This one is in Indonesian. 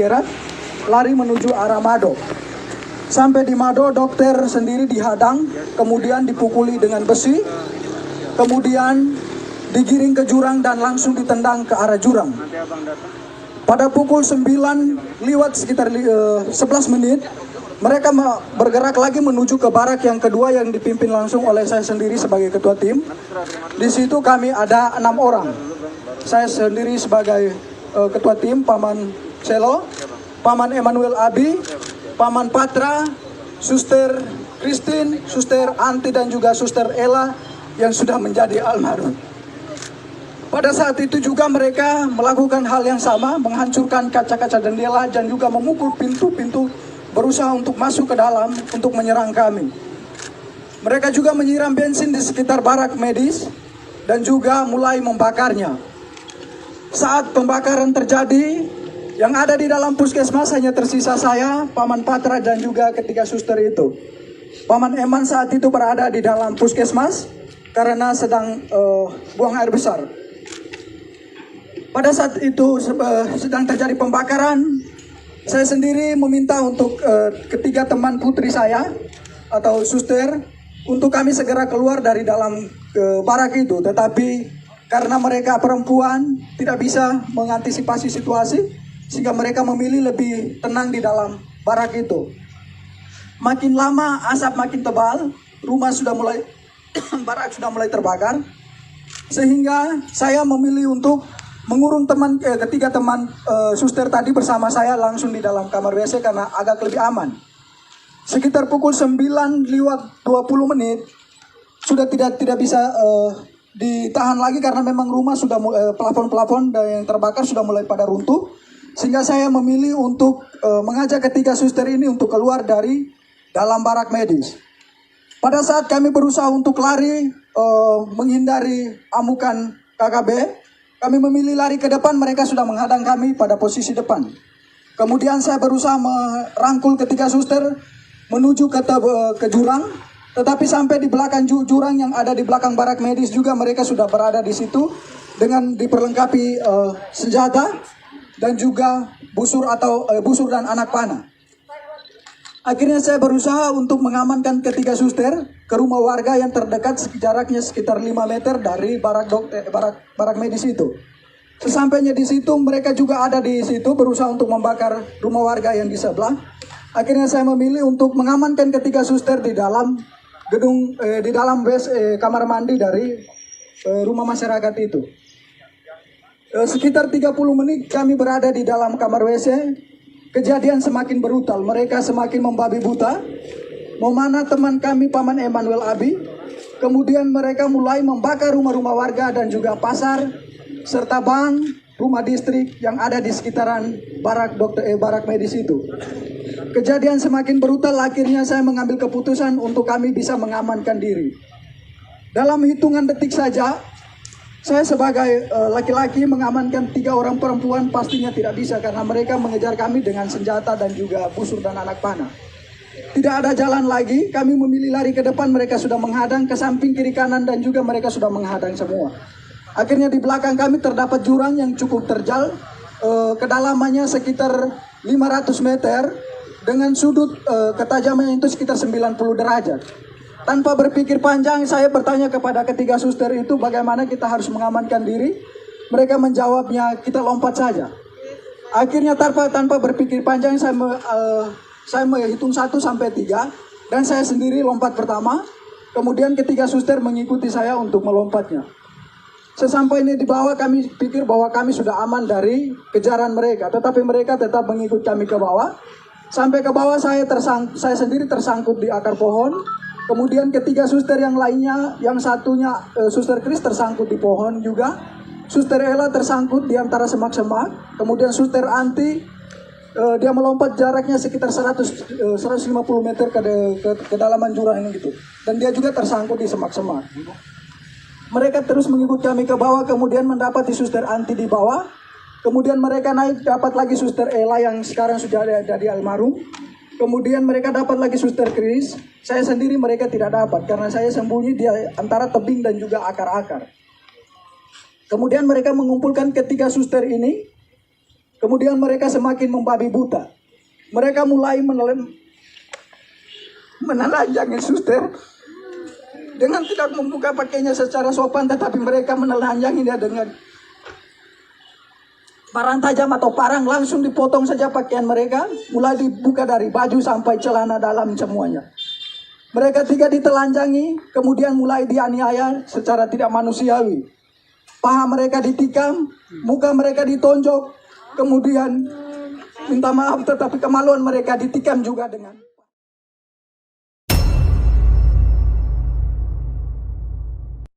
daerah lari menuju arah Mado. Sampai di Mado, dokter sendiri dihadang, kemudian dipukuli dengan besi, kemudian digiring ke jurang dan langsung ditendang ke arah jurang. Pada pukul 9 lewat sekitar 11 menit, mereka bergerak lagi menuju ke barak yang kedua yang dipimpin langsung oleh saya sendiri sebagai ketua tim. Di situ kami ada 6 orang. Saya sendiri sebagai ketua tim, Paman Selo, Paman Emmanuel Abi, Paman Patra, Suster Christine, Suster Anti dan juga Suster Ella yang sudah menjadi almarhum. Pada saat itu juga mereka melakukan hal yang sama, menghancurkan kaca-kaca jendela dan juga memukul pintu-pintu, berusaha untuk masuk ke dalam untuk menyerang kami. Mereka juga menyiram bensin di sekitar barak medis dan juga mulai membakarnya. Saat pembakaran terjadi, yang ada di dalam puskesmas hanya tersisa saya, Paman Patra dan juga ketiga suster itu. Paman Eman saat itu berada di dalam puskesmas karena sedang buang air besar. Pada saat itu sedang terjadi pembakaran, saya sendiri meminta untuk ketiga teman putri saya atau suster untuk kami segera keluar dari dalam barak itu. Tetapi karena mereka perempuan tidak bisa mengantisipasi situasi, sehingga mereka memilih lebih tenang di dalam barak itu. Makin lama asap makin tebal, rumah sudah mulai barak sudah mulai terbakar, sehingga saya memilih untuk mengurung ketiga teman suster tadi bersama saya langsung di dalam kamar WC karena agak lebih aman. Sekitar pukul 9 lewat 20 menit sudah tidak bisa ditahan lagi karena memang rumah sudah plafon-plafon yang terbakar sudah mulai pada runtuh. Sehingga saya memilih untuk mengajak ketiga suster ini untuk keluar dari dalam barak medis. Pada saat kami berusaha untuk lari menghindari amukan KKB, kami memilih lari ke depan, mereka sudah menghadang kami pada posisi depan. Kemudian saya berusaha merangkul ketiga suster menuju ke jurang, tetapi sampai di belakang jurang yang ada di belakang barak medis juga mereka sudah berada di situ dengan diperlengkapi senjata dan juga busur dan anak panah. Akhirnya saya berusaha untuk mengamankan ketiga suster ke rumah warga yang terdekat jaraknya sekitar 5 meter dari barak medis itu. Sesampainya di situ mereka juga ada di situ berusaha untuk membakar rumah warga yang di sebelah. Akhirnya saya memilih untuk mengamankan ketiga suster di dalam gedung di dalam kamar mandi dari rumah masyarakat itu. Sekitar 30 menit kami berada di dalam kamar WC. Kejadian semakin brutal, mereka semakin membabi buta. Memana teman kami Paman Emmanuel Abi. Kemudian mereka mulai membakar rumah-rumah warga dan juga pasar serta bank, rumah distrik yang ada di sekitaran barak medis itu. Kejadian semakin brutal, akhirnya saya mengambil keputusan untuk kami bisa mengamankan diri. Dalam hitungan detik saja, saya sebagai laki-laki mengamankan 3 orang perempuan pastinya tidak bisa karena mereka mengejar kami dengan senjata dan juga busur dan anak panah. Tidak ada jalan lagi, kami memilih lari ke depan, mereka sudah menghadang ke samping kiri kanan dan juga mereka sudah menghadang semua. Akhirnya di belakang kami terdapat jurang yang cukup terjal, kedalamannya sekitar 500 meter dengan sudut ketajaman itu sekitar 90 derajat. Tanpa berpikir panjang, saya bertanya kepada ketiga suster itu bagaimana kita harus mengamankan diri. Mereka menjawabnya, kita lompat saja. Akhirnya tanpa berpikir panjang, saya menghitung 1 sampai 3 dan saya sendiri lompat pertama. Kemudian ketiga suster mengikuti saya untuk melompatnya. Sesampainya di bawah kami pikir bahwa kami sudah aman dari kejaran mereka, tetapi mereka tetap mengikut kami ke bawah. Sampai ke bawah saya sendiri tersangkut di akar pohon. Kemudian ketiga suster yang lainnya, yang satunya Suster Chris tersangkut di pohon juga. Suster Ella tersangkut di antara semak-semak. Kemudian Suster Anti, dia melompat jaraknya sekitar 150 meter ke kedalaman jurang ini gitu. Dan dia juga tersangkut di semak-semak. Mereka terus mengikut kami ke bawah, kemudian mendapati Suster Anti di bawah. Kemudian mereka naik, dapat lagi Suster Ella yang sekarang sudah ada di almarhum. Kemudian mereka dapat lagi Suster Chris. Saya sendiri mereka tidak dapat karena saya sembunyi di antara tebing dan juga akar-akar. Kemudian mereka mengumpulkan ketiga suster ini. Kemudian mereka semakin membabi buta. Mereka mulai menelanjangi suster dengan tidak membuka pakainya secara sopan, tetapi mereka menelanjangi dia dengan parang tajam atau parang, langsung dipotong saja pakaian mereka, mulai dibuka dari baju sampai celana dalam semuanya. Mereka tiga ditelanjangi, kemudian mulai dianiaya secara tidak manusiawi. Paha mereka ditikam, muka mereka ditonjok, kemudian minta maaf tetapi kemaluan mereka ditikam juga dengan